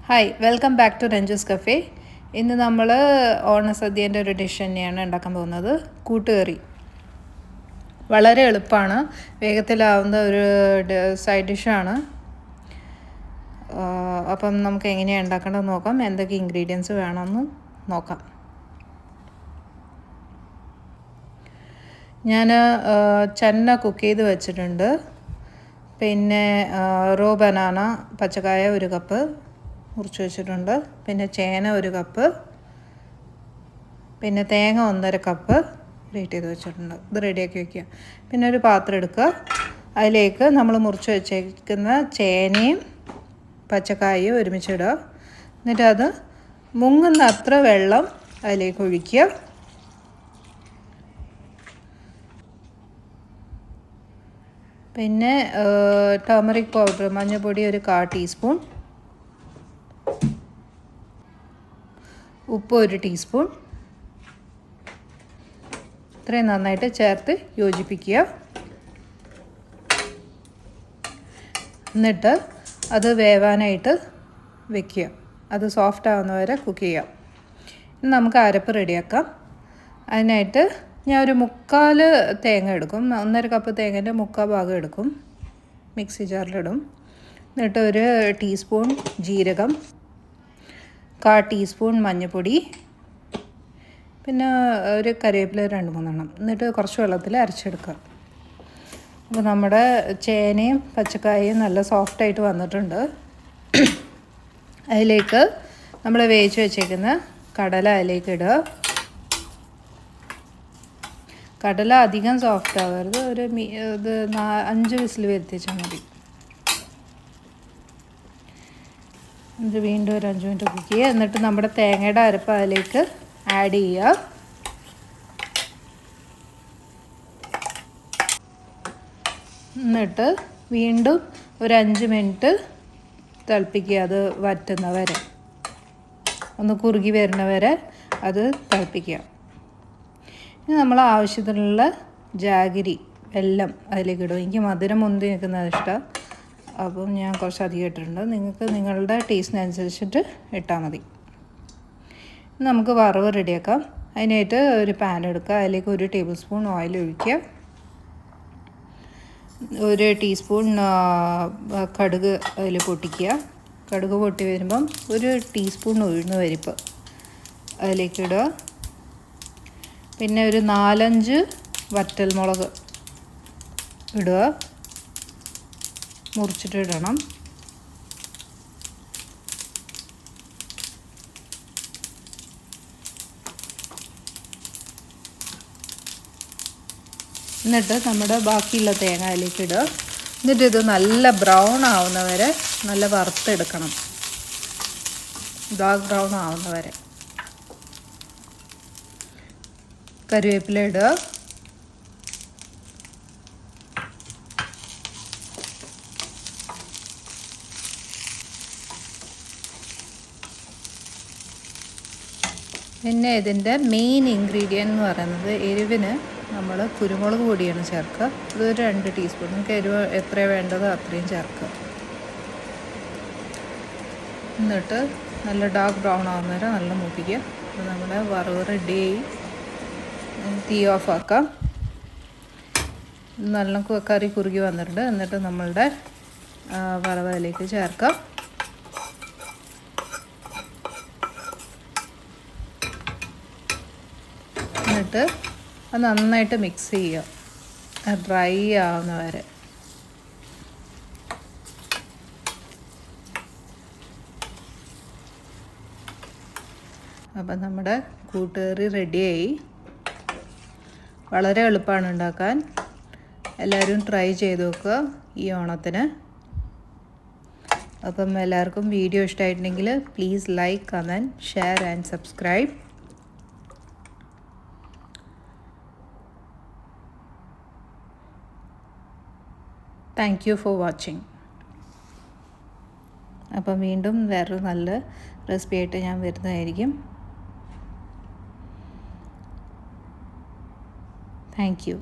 Hi, welcome back to Ranju's cafe. ഇന്ന് നമ്മൾ ഓണസദ്യേൻ്റെ ഒരു ഡിഷ് തന്നെയാണ് ഉണ്ടാക്കാൻ പോകുന്നത്, കൂട്ടുകറി. വളരെ എളുപ്പമാണ്, വേഗത്തിലാവുന്ന ഒരു സൈഡ് ഡിഷാണ്. അപ്പം നമുക്ക് എങ്ങനെയാണ് ഉണ്ടാക്കേണ്ടത് നോക്കാം, എന്തൊക്കെ ഇൻഗ്രീഡിയൻസ് വേണമെന്ന് നോക്കാം. ഞാൻ ചന്ന കുക്ക് ചെയ്ത് വെച്ചിട്ടുണ്ട്. പിന്നെ റോ ബനാന പച്ചക്കായ 1 കപ്പ് മുറിച്ച് വെച്ചിട്ടുണ്ട്. പിന്നെ ചേന 1 കപ്പ്, പിന്നെ തേങ്ങ 1.5 കപ്പ് ഗ്രേറ്റ് ചെയ്ത് വെച്ചിട്ടുണ്ട്. ഇത് റെഡിയാക്കി വയ്ക്കുക. പിന്നെ ഒരു പാത്രം എടുക്കുക, അതിലേക്ക് നമ്മൾ മുറിച്ച് വെച്ചേക്കുന്ന ചേനയും പച്ചക്കായയും ഒരുമിച്ചിടുക. എന്നിട്ട് അത് മുങ്ങുന്ന അത്ര വെള്ളം അതിലേക്ക് ഒഴിക്കുക. പിന്നെ ടർമറിക് പൗഡർ, മഞ്ഞൾപ്പൊടി 1/4 ടീസ്പൂൺ, ഉപ്പ് 1 ടീസ്പൂൺ, ഇത്രയും നന്നായിട്ട് ചേർത്ത് യോജിപ്പിക്കുക. എന്നിട്ട് അത് വേവാനായിട്ട് വെക്കുക. അത് സോഫ്റ്റ് ആവുന്നവരെ കുക്ക് ചെയ്യാം. ഇനി നമുക്ക് അരപ്പ് റെഡിയാക്കാം. അതിനായിട്ട് ഞാൻ ഒരു 1/4 തേങ്ങ എടുക്കും. 1.5 കപ്പ് തേങ്ങേൻ്റെ 1/4 ഭാഗം എടുക്കും, മിക്സി ജാറിലിടും. എന്നിട്ട് 1 ടീസ്പൂൺ ജീരകം, 1/4 ടീസ്പൂൺ മഞ്ഞൾപ്പൊടി, പിന്നെ ഒരു കറിവേപ്പില 2-3 എണ്ണം. എന്നിട്ട് കുറച്ച് വെള്ളത്തിൽ അരച്ചെടുക്കുക. അപ്പോൾ നമ്മുടെ ചേനയും പച്ചക്കായയും നല്ല സോഫ്റ്റായിട്ട് വന്നിട്ടുണ്ട്. അതിലേക്ക് നമ്മൾ വേവിച്ച് വെച്ചേക്കുന്ന കടല അതിലേക്ക് ഇടുക. കടല അധികം സോഫ്റ്റ് ആവരുത്, ഇത് 5 വിസിൽ വരുത്തിച്ചാൽ മതി. ഇത് വീണ്ടും ഒരു 5 മിനിറ്റ് കുക്ക് ചെയ്യുക. എന്നിട്ട് നമ്മുടെ തേങ്ങയുടെ അരപ്പ് അതിലേക്ക് ആഡ് ചെയ്യുക. എന്നിട്ട് വീണ്ടും ഒരു 5 മിനിറ്റ് തിളപ്പിക്കുക. അത് വറ്റുന്ന വരെ, ഒന്ന് കുറുകി വരുന്ന വരെ അത് തിളപ്പിക്കുക. ഇനി നമ്മൾ ആവശ്യത്തിനുള്ള ജാഗരി വെല്ലം അതിലേക്ക് ഇടും. എനിക്ക് മധുരം മുന്തി നിൽക്കുന്നത് ഇഷ്ടമാണ്, അപ്പം ഞാൻ കുറച്ച് അധികം ഇട്ടിട്ടുണ്ട്. നിങ്ങൾക്ക് നിങ്ങളുടെ ടേസ്റ്റിനനുസരിച്ചിട്ട് ഇട്ടാൽ മതി. നമുക്ക് വറവ് റെഡിയാക്കാം. അതിനായിട്ട് ഒരു പാൻ എടുക്കുക, അതിലേക്ക് 1 ടേബിൾ സ്പൂൺ ഓയിൽ ഒഴിക്കുക. 1 ടീസ്പൂൺ കടുക് അതിൽ പൊട്ടിക്കുക. കടുക് പൊട്ടി വരുമ്പം 1 ടീസ്പൂൺ ഉഴുന്ന് പരിപ്പ് അതിലേക്ക് ഇടുക. പിന്നെ ഒരു 4-5 വറ്റൽമുളക് ഇടുക, മുറിച്ചിട്ട് ഇടണം. എന്നിട്ട് നമ്മുടെ ബാക്കിയുള്ള തേങ്ങ അതിലേക്ക് ഇടുക. എന്നിട്ട് ഇത് നല്ല ബ്രൗൺ ആവുന്നവരെ നല്ല വറുത്തെടുക്കണം, ഡാർക്ക് ബ്രൗൺ ആവുന്നവരെ. കറിവേപ്പില ഇടുക. പിന്നെ ഇതിൻ്റെ മെയിൻ ഇൻഗ്രീഡിയൻ്റ് എന്ന് പറയുന്നത്, എരിവിന് നമ്മൾ കുരുമുളക് പൊടിയാണ് ചേർക്കുക. ഇതൊരു 2 ടീസ്പൂൺ. നിങ്ങൾക്ക് എരിവ് എത്ര വേണ്ടതോ അത്രയും ചേർക്കുക. എന്നിട്ട് നല്ല ഡാർക്ക് ബ്രൗൺ ആവുന്നവരെ നല്ല മൂപ്പിക്കുക. അപ്പോൾ നമ്മുടെ വറവ് റെഡിയായി. തീ ഓഫ് ആക്കാം. നല്ല കറി കുറുകി വന്നിട്ടുണ്ട്. എന്നിട്ട് നമ്മളുടെ വറവ് അതിലേക്ക് ചേർക്കാം. എന്നിട്ട് അത് നന്നായിട്ട് മിക്സ് ചെയ്യുക, ഡ്രൈ ആവുന്ന വരെ. അപ്പം നമ്മുടെ കൂട്ടുകറി റെഡിയായി. വളരെ എളുപ്പമാണ് ഉണ്ടാക്കാൻ. എല്ലാവരും ട്രൈ ചെയ്ത് നോക്കുക ഈ ഓണത്തിന്. അപ്പം എല്ലാവർക്കും വീഡിയോ ഇഷ്ടമായിട്ടുണ്ടെങ്കിൽ please like, comment, share and subscribe. Thank you for watching. അപ്പം വീണ്ടും വേറൊരു നല്ല റെസിപ്പി ആയിട്ട് ഞാൻ വരുന്നതായിരിക്കും. Thank you.